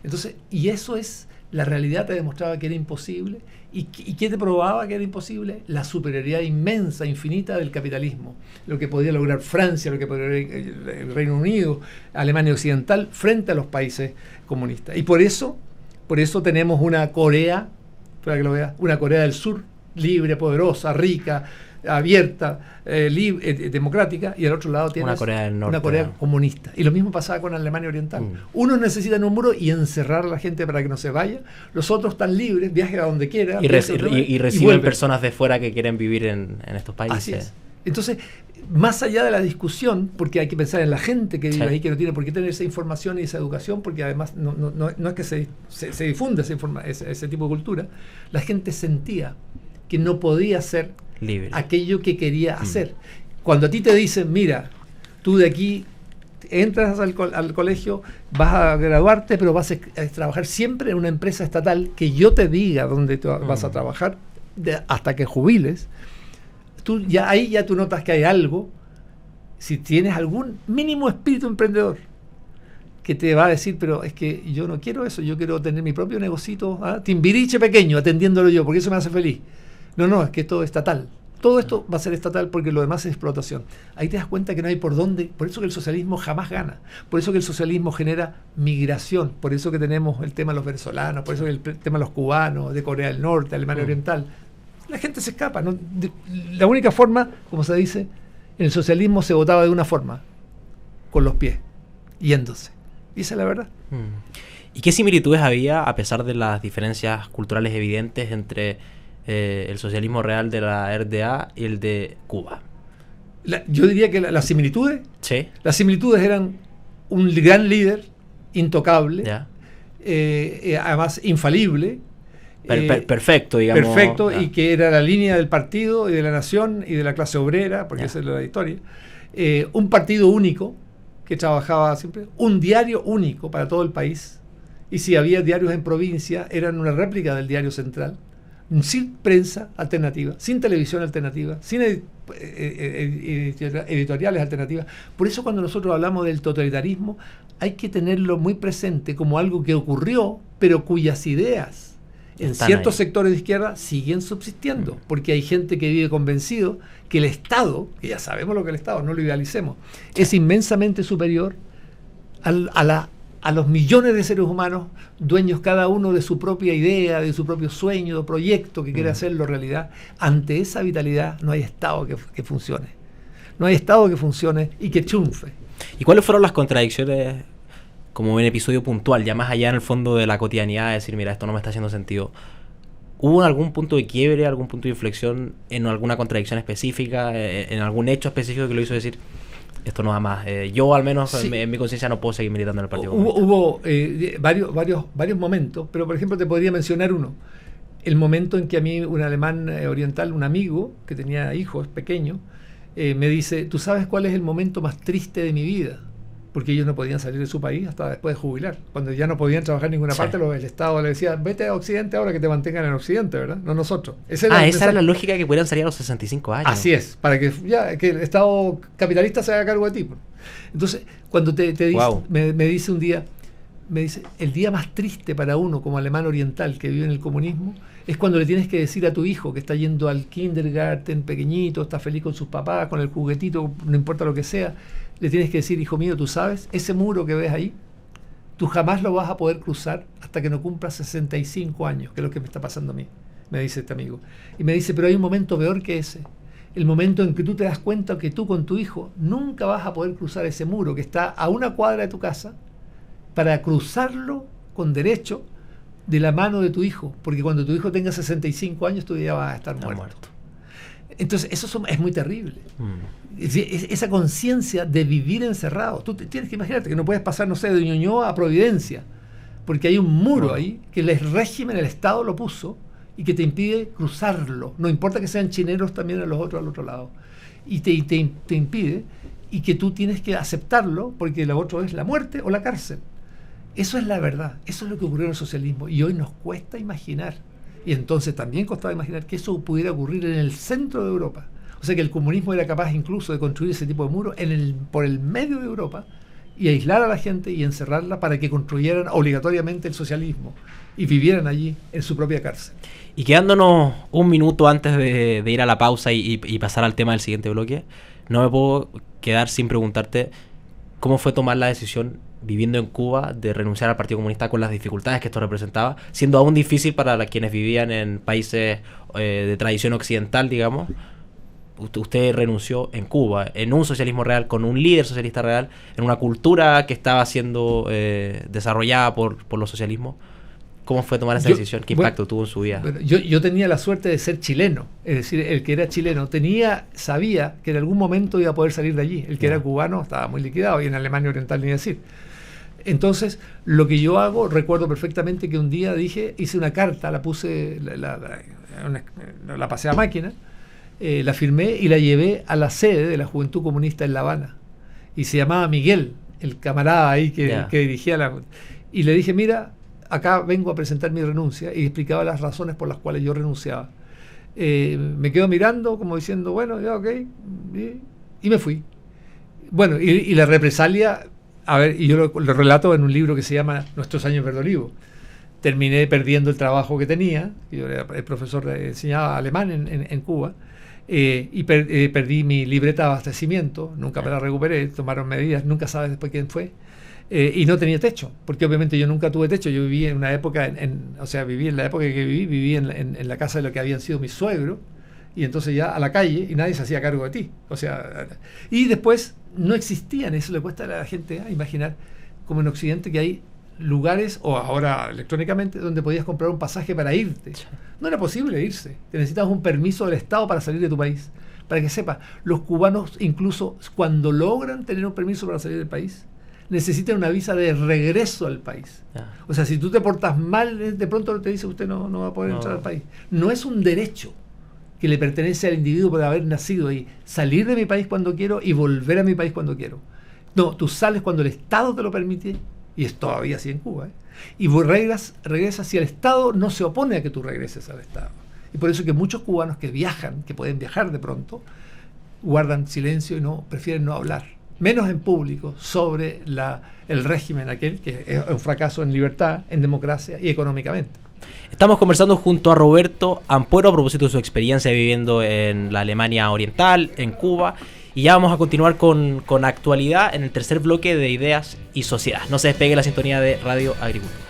Entonces, y eso es, la realidad te demostraba que era imposible. ¿Y qué te probaba que era imposible? La superioridad inmensa, infinita del capitalismo. Lo que podía lograr Francia, lo que podía lograr el Reino Unido, Alemania Occidental, frente a los países comunistas. Y por eso tenemos una Corea, para que lo veas, una Corea del Sur, libre, poderosa, rica, abierta, democrática, y al otro lado tienes una Corea del Norte, una Corea comunista. Y lo mismo pasaba con Alemania Oriental. Unos necesitan un muro y encerrar a la gente para que no se vaya, los otros están libres, viajen a donde quieran. Y reciben personas de fuera que quieren vivir en estos países. Así es. Entonces, más allá de la discusión, porque hay que pensar en la gente que vive ahí, que no tiene por qué tener esa información y esa educación, porque además no es que se difunda ese tipo de cultura, la gente sentía que no podía hacer libre aquello que quería hacer. Cuando a ti te dicen, mira, tú de aquí entras al colegio, vas a graduarte, pero vas a trabajar siempre en una empresa estatal, que yo te diga dónde vas a trabajar hasta que jubiles, ahí ya tú notas que hay algo, si tienes algún mínimo espíritu emprendedor, que te va a decir, pero es que yo no quiero eso, yo quiero tener mi propio negocito, timbiriche pequeño, atendiéndolo yo, porque eso me hace feliz. No, es que todo es estatal. Todo esto va a ser estatal porque lo demás es explotación. Ahí te das cuenta que no hay por dónde. Por eso que el socialismo jamás gana. Por eso que el socialismo genera migración. Por eso que tenemos el tema de los venezolanos. Por eso que el tema de los cubanos, de Corea del Norte, Alemania Oriental. La gente se escapa. La única forma, como se dice, en el socialismo se votaba de una forma. Con los pies. Yéndose. Y esa es la verdad. ¿Y qué similitudes había, a pesar de las diferencias culturales evidentes, entre el socialismo real de la RDA y el de Cuba? Yo diría que las similitudes, ¿sí? Las similitudes eran un gran líder, intocable, además infalible, perfecto, digamos. Perfecto, y que era la línea del partido y de la nación y de la clase obrera, porque esa es la historia. Un partido único que trabajaba siempre, un diario único para todo el país, y si había diarios en provincia, eran una réplica del diario central, sin prensa alternativa, sin televisión alternativa, sin editoriales alternativas. Por eso cuando nosotros hablamos del totalitarismo, hay que tenerlo muy presente como algo que ocurrió, pero cuyas ideas en ciertos sectores de izquierda siguen subsistiendo, porque hay gente que vive convencido que el Estado, que ya sabemos lo que es el Estado, no lo idealicemos, es inmensamente superior a los millones de seres humanos, dueños cada uno de su propia idea, de su propio sueño, de proyecto que quiere hacerlo realidad. Ante esa vitalidad no hay Estado que funcione. No hay Estado que funcione y que triunfe. ¿Y cuáles fueron las contradicciones, como un episodio puntual, ya más allá en el fondo de la cotidianidad, de decir, mira, esto no me está haciendo sentido? ¿Hubo algún punto de quiebre, algún punto de inflexión en alguna contradicción específica, en algún hecho específico que lo hizo decir, esto no va más? Yo, al menos, sí, en mi conciencia, no puedo seguir militando en el Partido Comunista. Hubo varios momentos, pero por ejemplo te podría mencionar uno. El momento en que a mí un alemán oriental, un amigo que tenía hijos pequeños, me dice, ¿tú sabes cuál es el momento más triste de mi vida? Porque ellos no podían salir de su país hasta después de jubilar. Cuando ya no podían trabajar en ninguna parte, el Estado le decía, vete a Occidente ahora, que te mantengan en Occidente, ¿verdad? No nosotros. Esa era la lógica, que pudieran salir a los 65 años. Así es, para que el Estado capitalista se haga cargo de ti. Entonces, cuando te dice, me dice un día, el día más triste para uno como alemán oriental que vive en el comunismo es cuando le tienes que decir a tu hijo que está yendo al kindergarten pequeñito, está feliz con sus papás, con el juguetito, no importa lo que sea, le tienes que decir, hijo mío, tú sabes, ese muro que ves ahí, tú jamás lo vas a poder cruzar hasta que no cumplas 65 años, que es lo que me está pasando a mí, me dice este amigo. Y me dice, pero hay un momento peor que ese, el momento en que tú te das cuenta que tú con tu hijo nunca vas a poder cruzar ese muro que está a una cuadra de tu casa, para cruzarlo con derecho de la mano de tu hijo, porque cuando tu hijo tenga 65 años tú ya vas a estar muerto. Entonces eso es muy terrible. Esa conciencia de vivir encerrado. Tú tienes que imaginarte que no puedes pasar, no sé, de Ñuñoa a Providencia, porque hay un muro ahí que el régimen, el Estado lo puso y que te impide cruzarlo. No importa que sean chineros también a los otros al otro lado. Y te impide, y que tú tienes que aceptarlo porque lo otro es la muerte o la cárcel. Eso es la verdad, eso es lo que ocurrió en el socialismo y hoy nos cuesta imaginar, y entonces también costaba imaginar que eso pudiera ocurrir en el centro de Europa. O sea que el comunismo era capaz incluso de construir ese tipo de muros por el medio de Europa y aislar a la gente y encerrarla para que construyeran obligatoriamente el socialismo y vivieran allí en su propia cárcel. Y quedándonos un minuto antes de ir a la pausa y pasar al tema del siguiente bloque, no me puedo quedar sin preguntarte cómo fue tomar la decisión, viviendo en Cuba, de renunciar al Partido Comunista con las dificultades que esto representaba, siendo aún difícil para quienes vivían en países de tradición occidental, digamos. Usted renunció en Cuba, en un socialismo real, con un líder socialista real, en una cultura que estaba siendo desarrollada por los socialismos. ¿Cómo fue tomar esa decisión? ¿Qué impacto tuvo en su vida? Bueno, yo tenía la suerte de ser chileno, es decir, el que era chileno sabía que en algún momento iba a poder salir de allí. El que era cubano estaba muy liquidado, y en Alemania Oriental ni decir. Entonces, lo que yo hago, recuerdo perfectamente que un día hice una carta, la puse, la pasé a máquina, la firmé y la llevé a la sede de la Juventud Comunista en La Habana. Y se llamaba Miguel, el camarada ahí que dirigía y le dije, mira, acá vengo a presentar mi renuncia, y explicaba las razones por las cuales yo renunciaba. Me quedo mirando como diciendo, bueno, ya ok, y me fui. Bueno, y la represalia, a ver, y yo lo relato en un libro que se llama Nuestros años verde olivo. Terminé perdiendo el trabajo que tenía, yo era el profesor, enseñaba alemán en Cuba, y perdí mi libreta de abastecimiento, nunca me la recuperé, tomaron medidas, nunca sabes después quién fue. Y no tenía techo, porque obviamente yo nunca tuve techo. Yo viví en una época, viví en la época que viví en la casa de lo que habían sido mis suegros, y entonces ya a la calle, y nadie se hacía cargo de ti. Y después no existían, eso le cuesta a la gente imaginar, como en Occidente, que hay lugares, o ahora electrónicamente, donde podías comprar un pasaje para irte. No era posible irse, te necesitabas un permiso del Estado para salir de tu país. Para que sepas, los cubanos, incluso cuando logran tener un permiso para salir del país, necesitan una visa de regreso al país. O sea, si tú te portas mal, de pronto te dice usted no va a poder entrar al país. No es un derecho que le pertenece al individuo por haber nacido ahí. Salir de mi país cuando quiero y volver a mi país cuando quiero. No, tú sales cuando el Estado te lo permite, y es todavía así en Cuba, y vos regresas si el Estado no se opone a que tú regreses al Estado. Y por eso que muchos cubanos que viajan, que pueden viajar de pronto, guardan silencio y prefieren no hablar, menos en público, sobre el régimen aquel, que es un fracaso en libertad, en democracia y económicamente. Estamos conversando junto a Roberto Ampuero a propósito de su experiencia viviendo en la Alemania Oriental, en Cuba, y ya vamos a continuar con actualidad en el tercer bloque de Ideas y Sociedad. No se despegue la sintonía de Radio Agricultura.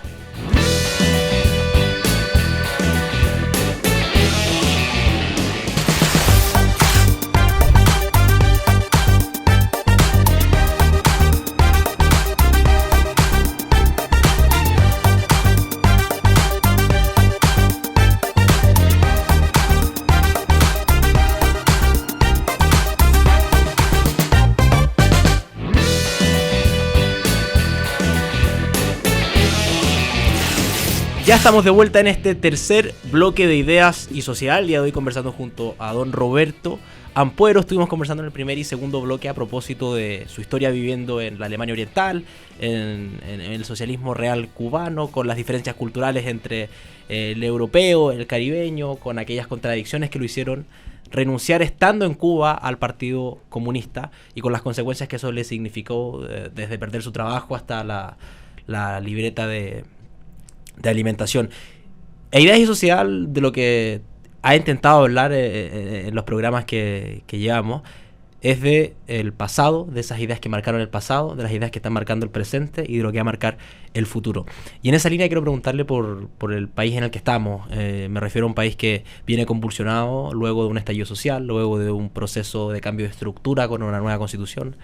Ya estamos de vuelta en este tercer bloque de Ideas y Sociedad. El día de hoy conversando junto a don Roberto Ampuero. Estuvimos conversando en el primer y segundo bloque a propósito de su historia viviendo en la Alemania Oriental, en el socialismo real cubano, con las diferencias culturales entre el europeo, el caribeño, con aquellas contradicciones que lo hicieron renunciar estando en Cuba al Partido Comunista, y con las consecuencias que eso le significó, desde perder su trabajo hasta la libreta de alimentación. Ideas y Sociedad, de lo que ha intentado hablar en los programas que llevamos, es de el pasado, de esas ideas que marcaron el pasado, de las ideas que están marcando el presente y de lo que va a marcar el futuro. Y en esa línea quiero preguntarle por el país en el que estamos. Me refiero a un país que viene convulsionado luego de un estallido social, luego de un proceso de cambio de estructura con una nueva constitución,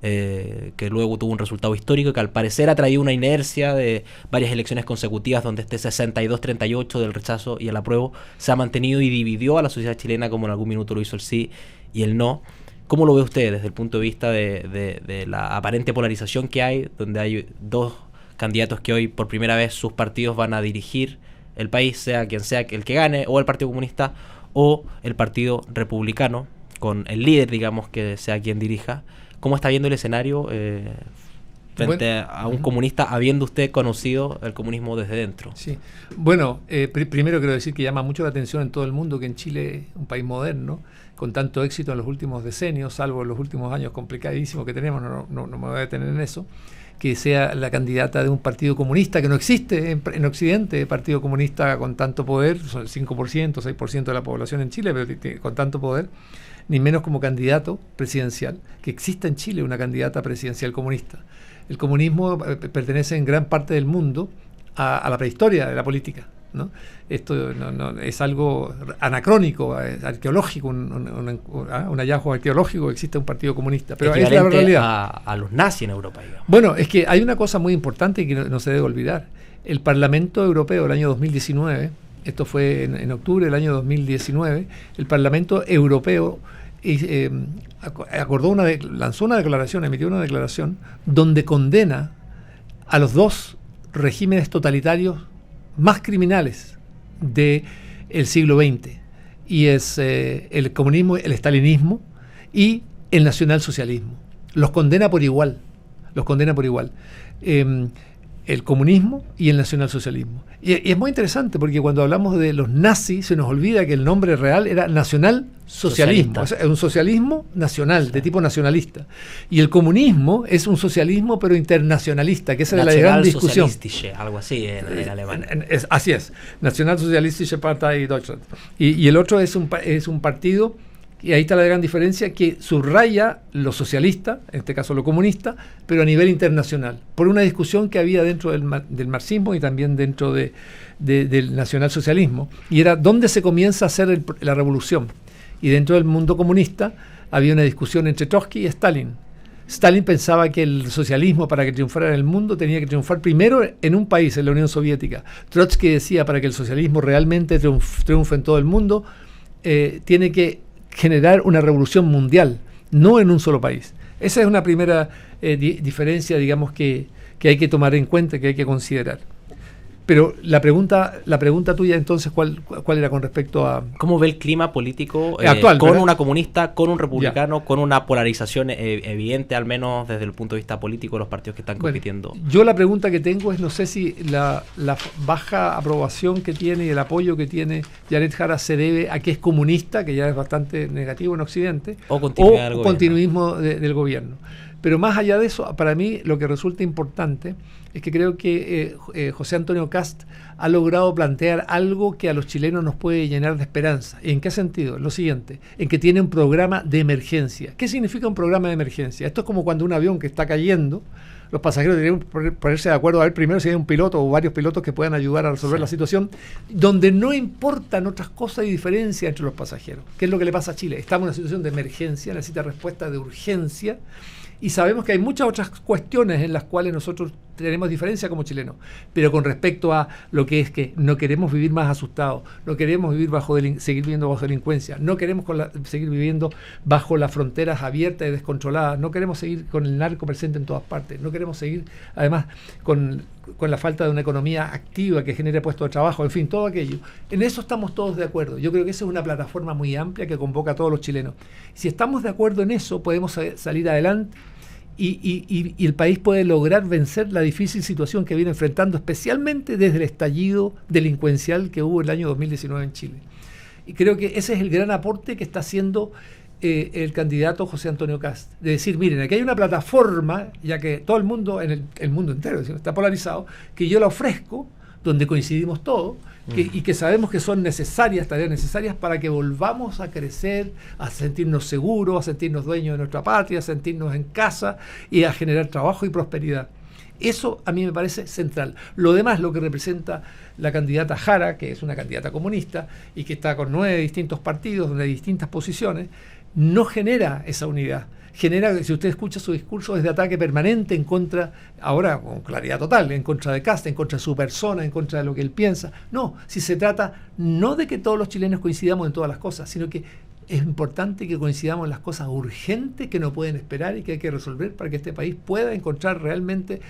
que luego tuvo un resultado histórico que al parecer ha traído una inercia de varias elecciones consecutivas donde este 62-38 del rechazo y el apruebo se ha mantenido y dividió a la sociedad chilena, como en algún minuto lo hizo el sí y el no. ¿Cómo lo ve usted desde el punto de vista de la aparente polarización que hay, donde hay dos candidatos que hoy por primera vez sus partidos van a dirigir el país, sea quien sea el que gane, o el Partido Comunista o el Partido Republicano, con el líder, digamos, que sea quien dirija? ¿Cómo está viendo el escenario frente a un comunista, habiendo usted conocido el comunismo desde dentro? Sí. Bueno, primero quiero decir que llama mucho la atención en todo el mundo que en Chile, un país moderno, con tanto éxito en los últimos decenios, salvo en los últimos años complicadísimos que tenemos, no me voy a detener en eso, que sea la candidata de un partido comunista, que no existe en Occidente, partido comunista con tanto poder, son el 5%, 6% de la población en Chile, pero con tanto poder, ni menos como candidato presidencial, que exista en Chile una candidata presidencial comunista. El comunismo pertenece en gran parte del mundo a la prehistoria de la política. ¿no? Esto no, es algo anacrónico, es arqueológico, un hallazgo arqueológico que existe un partido comunista. Pero es la realidad. A los nazis en Europa, digamos. Bueno, es que hay una cosa muy importante que no se debe olvidar. El Parlamento Europeo del año 2019, esto fue en octubre del año 2019, el Parlamento Europeo lanzó una declaración, emitió una declaración donde condena a los dos regímenes totalitarios más criminales del siglo XX, y es el comunismo, el estalinismo y el nacionalsocialismo. Los condena por igual. El comunismo y el nacionalsocialismo. Y es muy interesante porque cuando hablamos de los nazis se nos olvida que el nombre real era nacionalsocialismo. O sea, es un socialismo nacional, sí, de tipo nacionalista. Y el comunismo es un socialismo pero internacionalista, que esa era la gran discusión. Algo así en alemán. Así es, Nationalsozialistische Partei Deutschland. Y el otro es un partido, y ahí está la gran diferencia, que subraya lo socialista, en este caso lo comunista, pero a nivel internacional, por una discusión que había dentro del marxismo y también dentro del nacionalsocialismo, y era dónde se comienza a hacer la revolución. Y dentro del mundo comunista había una discusión entre Trotsky y Stalin. Stalin pensaba que el socialismo, para que triunfara en el mundo, tenía que triunfar primero en un país, en la Unión Soviética. Trotsky decía, para que el socialismo realmente triunfe en todo el mundo, tiene que generar una revolución mundial, no en un solo país. Esa es una primera diferencia, digamos, que hay que tomar en cuenta, que hay que considerar. Pero la pregunta tuya, entonces, ¿cuál era con respecto a...? ¿Cómo ve el clima político actual, con ¿verdad? Una comunista, con un republicano, con una polarización evidente, al menos desde el punto de vista político de los partidos que están compitiendo? Yo la pregunta que tengo es, no sé si la baja aprobación que tiene y el apoyo que tiene Jared Jara se debe a que es comunista, que ya es bastante negativo en Occidente, o continuismo del gobierno. Pero más allá de eso, para mí lo que resulta importante es que creo que José Antonio Kast ha logrado plantear algo que a los chilenos nos puede llenar de esperanza. ¿Y en qué sentido? Lo siguiente, en que tiene un programa de emergencia. ¿Qué significa un programa de emergencia? Esto es como cuando un avión que está cayendo, los pasajeros deberían ponerse de acuerdo a ver primero si hay un piloto o varios pilotos que puedan ayudar a resolver la situación, donde no importan otras cosas y diferencias entre los pasajeros. ¿Qué es lo que le pasa a Chile? Estamos en una situación de emergencia, necesita respuesta de urgencia, y sabemos que hay muchas otras cuestiones en las cuales nosotros tenemos diferencia como chilenos, pero con respecto a lo que es que no queremos vivir más asustados, no queremos vivir seguir viviendo bajo delincuencia, no queremos seguir viviendo bajo las fronteras abiertas y descontroladas, no queremos seguir con el narco presente en todas partes, no queremos seguir además con la falta de una economía activa que genere puestos de trabajo, en fin, todo aquello. En eso estamos todos de acuerdo. Yo creo que esa es una plataforma muy amplia que convoca a todos los chilenos. Si estamos de acuerdo en eso, podemos salir adelante y el país puede lograr vencer la difícil situación que viene enfrentando, especialmente desde el estallido delincuencial que hubo el año 2019 en Chile. Y creo que ese es el gran aporte que está haciendo el candidato José Antonio Kast, de decir, miren, aquí hay una plataforma, ya que todo el mundo, el mundo entero está polarizado, que yo la ofrezco, donde coincidimos todos, y que sabemos que son tareas necesarias para que volvamos a crecer, a sentirnos seguros, a sentirnos dueños de nuestra patria, a sentirnos en casa y a generar trabajo y prosperidad. Eso a mí me parece central. Lo demás, lo que representa la candidata Jara, que es una candidata comunista y que está con 9 distintos partidos, donde hay distintas posiciones, no genera esa unidad. Genera, si usted escucha su discurso, es de ataque permanente en contra, ahora con claridad total, en contra de Kast, en contra de su persona, en contra de lo que él piensa. No, si se trata no de que todos los chilenos coincidamos en todas las cosas, sino que es importante que coincidamos en las cosas urgentes que no pueden esperar y que hay que resolver para que este país pueda encontrar realmente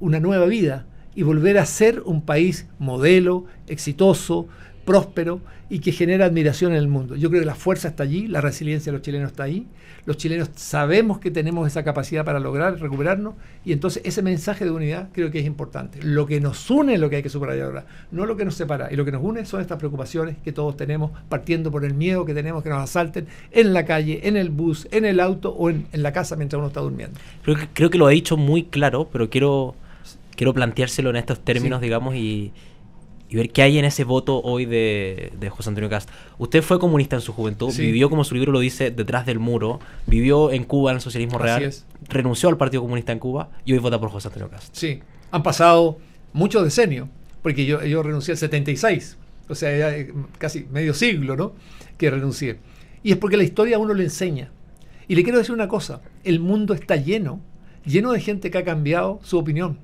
una nueva vida y volver a ser un país modelo, exitoso, próspero y que genera admiración en el mundo. Yo creo que la fuerza está allí, la resiliencia de los chilenos está ahí. Los chilenos sabemos que tenemos esa capacidad para lograr recuperarnos y entonces ese mensaje de unidad creo que es importante. Lo que nos une es lo que hay que subrayar ahora, no lo que nos separa. Y lo que nos une son estas preocupaciones que todos tenemos, partiendo por el miedo que tenemos que nos asalten en la calle, en el bus, en el auto o en la casa mientras uno está durmiendo. Creo que lo ha dicho muy claro, pero quiero planteárselo en estos términos, sí, digamos, y ver qué hay en ese voto hoy de José Antonio Kast. Usted fue comunista en su juventud, sí, vivió, como su libro lo dice, detrás del muro, vivió en Cuba en el socialismo real, renunció al Partido Comunista en Cuba y hoy vota por José Antonio Kast. Sí, han pasado muchos decenios, porque yo renuncié al 76, o sea, ya casi medio siglo, ¿no?, que renuncié. Y es porque la historia a uno le enseña. Y le quiero decir una cosa, el mundo está lleno de gente que ha cambiado su opinión.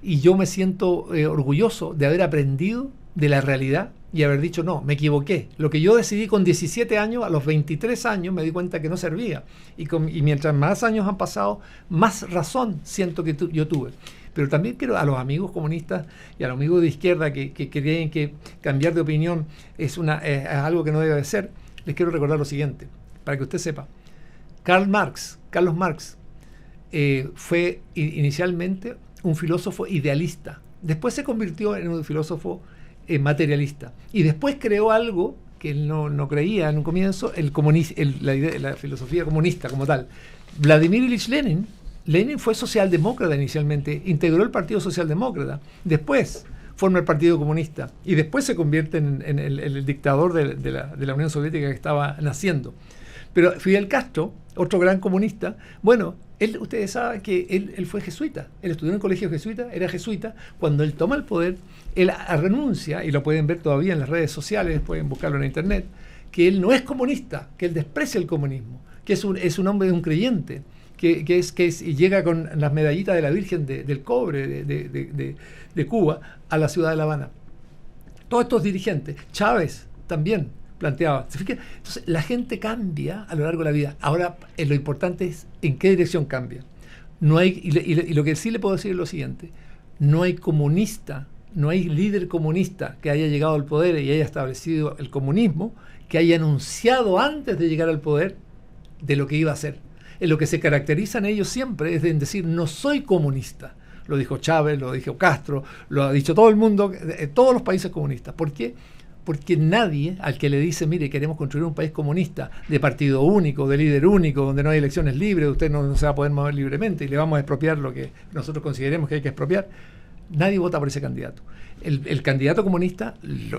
Y yo me siento orgulloso de haber aprendido de la realidad y haber dicho, no, me equivoqué. Lo que yo decidí con 17 años, a los 23 años me di cuenta que no servía. Y mientras más años han pasado, más razón siento que yo tuve. Pero también quiero a los amigos comunistas y a los amigos de izquierda que creen que cambiar de opinión es algo que no debe de ser, les quiero recordar lo siguiente, para que usted sepa. Carlos Marx, fue inicialmente un filósofo idealista. Después se convirtió en un filósofo materialista. Y después creó algo que él no creía en un comienzo, la filosofía comunista como tal. Vladimir Ilich Lenin fue socialdemócrata inicialmente, integró el Partido Socialdemócrata, después forma el Partido Comunista y después se convierte en el dictador de la Unión Soviética que estaba naciendo. Pero Fidel Castro, otro gran comunista, bueno, ustedes saben que él fue jesuita, él estudió en el colegio jesuita, era jesuita. Cuando él toma el poder, él renuncia, y lo pueden ver todavía en las redes sociales, pueden buscarlo en internet, que él no es comunista, que él desprecia el comunismo, que es un hombre, de un creyente, y llega con las medallitas de la Virgen del Cobre de Cuba a la ciudad de La Habana. Todos estos dirigentes, Chávez también planteaba. ¿Se fija? Entonces, la gente cambia a lo largo de la vida. Ahora, lo importante es en qué dirección cambia. No hay, y lo que sí le puedo decir es lo siguiente: no hay comunista, no hay líder comunista que haya llegado al poder y haya establecido el comunismo, que haya anunciado antes de llegar al poder de lo que iba a hacer. En lo que se caracterizan ellos siempre es en decir, no soy comunista. Lo dijo Chávez, lo dijo Castro, lo ha dicho todo el mundo, todos los países comunistas. ¿Por qué? Porque nadie al que le dice, mire, queremos construir un país comunista, de partido único, de líder único, donde no hay elecciones libres, usted no se va a poder mover libremente y le vamos a expropiar lo que nosotros consideremos que hay que expropiar, nadie vota por ese candidato. El candidato comunista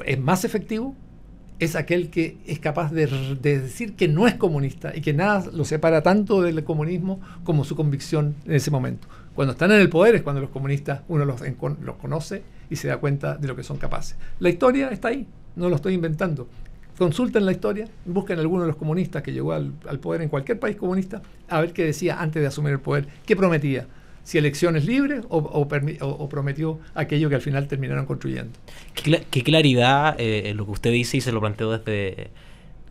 es más efectivo, es aquel que es capaz de decir que no es comunista y que nada lo separa tanto del comunismo como su convicción en ese momento. Cuando están en el poder es cuando los comunistas uno los conoce y se da cuenta de lo que son capaces. La historia está ahí, no lo estoy inventando. Consulten la historia, busquen a alguno de los comunistas que llegó al poder en cualquier país comunista, a ver qué decía antes de asumir el poder, qué prometía, si elecciones libres o prometió aquello que al final terminaron construyendo. Qué claridad en lo que usted dice, y se lo planteo desde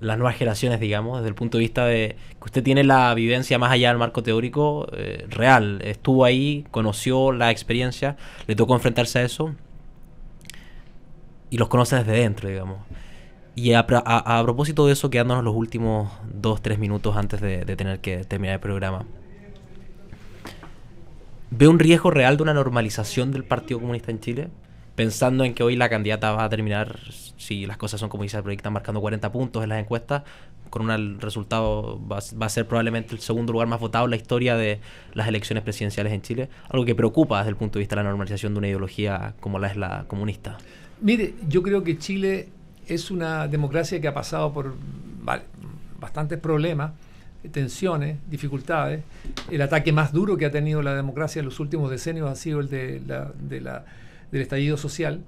las nuevas generaciones, digamos, desde el punto de vista de que usted tiene la vivencia más allá del marco teórico real, estuvo ahí, conoció la experiencia, le tocó enfrentarse a eso y los conoce desde dentro, digamos. Y a propósito de eso, quedándonos los últimos 2-3 minutos antes de tener que terminar el programa, ¿ve un riesgo real de una normalización del Partido Comunista en Chile? Pensando en que hoy la candidata va a terminar, si las cosas son como dice el proyecto, marcando 40 puntos en las encuestas, con el resultado va a ser probablemente el segundo lugar más votado en la historia de las elecciones presidenciales en Chile, algo que preocupa desde el punto de vista de la normalización de una ideología como la es la comunista. Mire, yo creo que Chile es una democracia que ha pasado por bastantes problemas, tensiones, dificultades. El ataque más duro que ha tenido la democracia en los últimos decenios ha sido el del estallido social,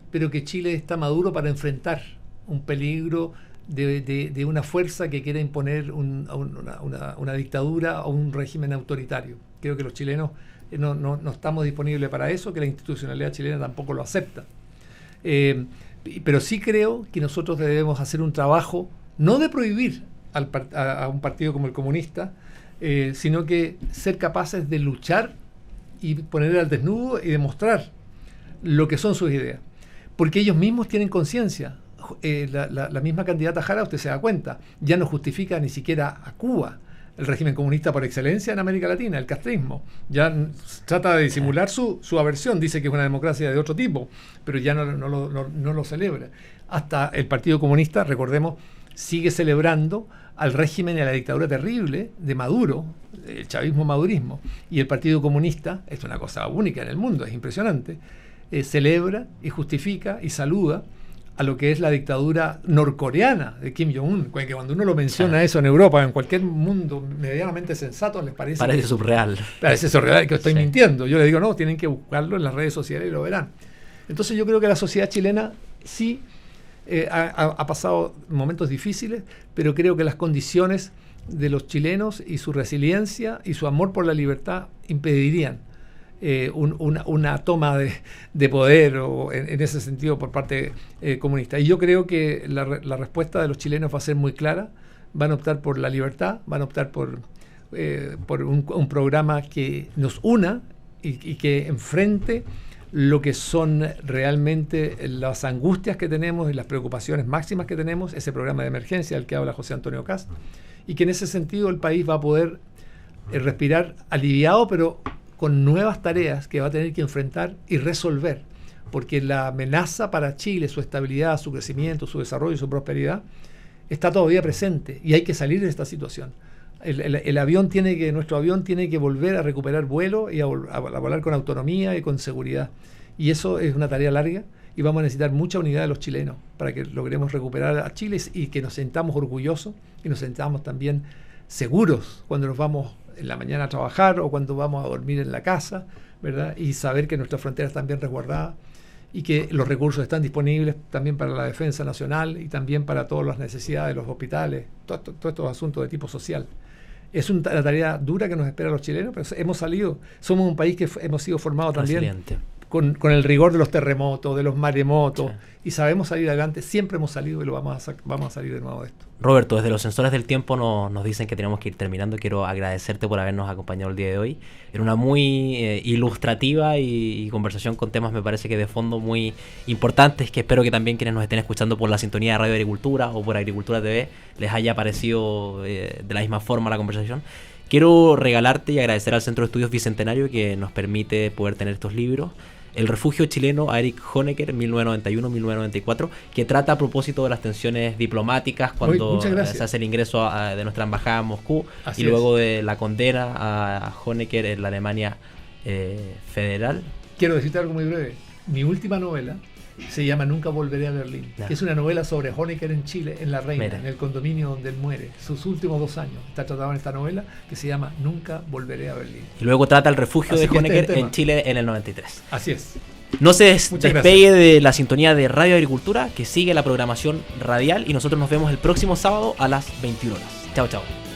pero que Chile está maduro para enfrentar un peligro de una fuerza que quiera imponer una dictadura o un régimen autoritario. Creo que los chilenos no estamos disponibles para eso, que la institucionalidad chilena tampoco lo acepta. Pero sí creo que nosotros debemos hacer un trabajo, no de prohibir a un partido como el comunista, sino que ser capaces de luchar y poner al desnudo y demostrar lo que son sus ideas, porque ellos mismos tienen conciencia. La misma candidata Jara, usted se da cuenta, ya no justifica ni siquiera a Cuba, el régimen comunista por excelencia en América Latina, el castrismo. Ya trata de disimular su aversión, dice que es una democracia de otro tipo, pero ya no lo celebra. Hasta el Partido Comunista, recordemos, sigue celebrando al régimen y a la dictadura terrible de Maduro, el chavismo-madurismo, y el Partido Comunista, es una cosa única en el mundo, es impresionante, celebra y justifica y saluda a lo que es la dictadura norcoreana de Kim Jong-un, que cuando uno lo menciona eso en Europa, en cualquier mundo medianamente sensato, les parece surreal. Parece surreal, que estoy mintiendo. Yo les digo, no, tienen que buscarlo en las redes sociales y lo verán. Entonces yo creo que la sociedad chilena sí ha pasado momentos difíciles, pero creo que las condiciones de los chilenos y su resiliencia y su amor por la libertad impedirían una toma de poder o en ese sentido por parte comunista. Y yo creo que la respuesta de los chilenos va a ser muy clara. Van a optar por la libertad, van a optar por un programa que nos una y que enfrente lo que son realmente las angustias que tenemos y las preocupaciones máximas que tenemos, ese programa de emergencia del que habla José Antonio Kast, y que en ese sentido el país va a poder respirar aliviado, pero con nuevas tareas que va a tener que enfrentar y resolver, porque la amenaza para Chile, su estabilidad, su crecimiento, su desarrollo y su prosperidad, está todavía presente y hay que salir de esta situación. Nuestro avión tiene que volver a recuperar vuelo y a volar con autonomía y con seguridad. Y eso es una tarea larga y vamos a necesitar mucha unidad de los chilenos para que logremos recuperar a Chile y que nos sentamos orgullosos y nos sentamos también seguros cuando nos vamos en la mañana a trabajar o cuando vamos a dormir en la casa, ¿verdad? Y saber que nuestras fronteras están bien resguardadas y que los recursos están disponibles también para la defensa nacional y también para todas las necesidades de los hospitales, todos estos asuntos de tipo social. Es una tarea dura que nos espera a los chilenos, pero hemos salido, somos un país que hemos sido formados también con el rigor de los terremotos, de los maremotos, sí. Y sabemos salir adelante, siempre hemos salido y vamos a salir de nuevo de esto. Roberto, desde los sensores del tiempo nos dicen que tenemos que ir terminando. Quiero agradecerte por habernos acompañado el día de hoy. Era una muy ilustrativa y conversación con temas, me parece que de fondo muy importantes, que espero que también quienes nos estén escuchando por la sintonía de Radio Agricultura o por Agricultura TV les haya parecido de la misma forma la conversación. Quiero regalarte y agradecer al Centro de Estudios Bicentenario que nos permite poder tener estos libros. El refugio chileno a Erich Honecker, 1991-1994, que trata a propósito de las tensiones diplomáticas cuando se hace el ingreso de nuestra embajada en Moscú. Así y luego de la condena a Honecker en la Alemania federal. Quiero decirte algo muy breve. Mi última novela se llama Nunca volveré a Berlín, que es una novela sobre Honecker en Chile, en La Reina, en el condominio donde él muere. Sus últimos 2 años está tratado en esta novela que se llama Nunca volveré a Berlín. Y luego trata el refugio de Honecker en Chile en el 93. Así es. No se despegue de la sintonía de Radio Agricultura, que sigue la programación radial, y nosotros nos vemos el próximo sábado a las 21 horas. Chao, chao.